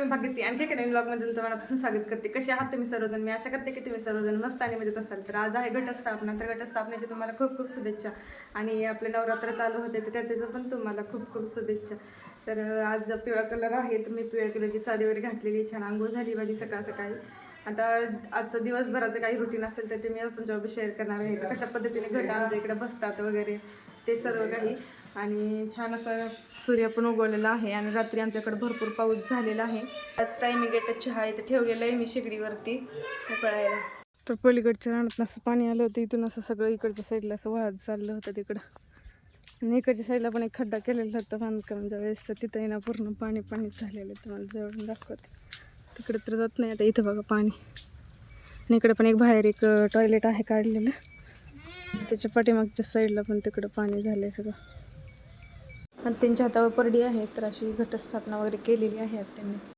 मी भाग्यश्री आणखी काही ब्लॉगमध्ये तुमचं मनापासून स्वागत करते. कसे आहात तुम्ही सर्वजण? मी आशा करते की तुम्ही सर्वजण मस्त आणि मजेत असाल. तर आज आहे घटस्थापना. तर घटस्थापनेची तुम्हाला खूप खूप शुभेच्छा. आणि आपले नवरात्र चालू होते तर त्याचं पण तुम्हाला खूप खूप शुभेच्छा. तर आज पिवळा कलर आहे तर मी पिवळ्या कलरची साडी वगैरे घातलेली, छान आंघोळ झाली माझी सकाळ सकाळी. आता आजचं दिवसभराचं काही रुटीन असेल तर ते मी तुमच्यावर शेअर करणार आहे. कशा पद्धतीने घट आमच्या इकडे बसतात वगैरे ते सर्व काही. आणि छान असं सूर्य पण उगवलेला आहे आणि रात्री आमच्याकडे भरपूर पाऊस झालेला आहे. आज टायमिंग आहे तर चहा इथं ठेवलेलं आहे मी शेगडीवरती उकळायला. तर पलीकडच्या रानात असं पाणी आलं होतं, इथून असं सगळं इकडच्या साईडला असं वाहत चाललं होतं तिकडं. आणि इकडच्या साईडला पण एक खड्डा केलेला होता बांधकामच्या वेळेस, तर तिथंही ना पूर्ण पाणी पाणीच झालेलं आहे. तुम्हाला जवळून दाखवते. तिकडे तर जात नाही आता, इथं बघा पाणी. आणि इकडे पण एक बाहेर एक टॉयलेट आहे काढलेलं, त्याच्या पाठीमागच्या साईडला पण तिकडं पाणी झालंय सगळं. आणि त्यांच्या हातावर परडी आहे तर अशी घटस्थापना वगैरे केलेली आहे त्यांनी.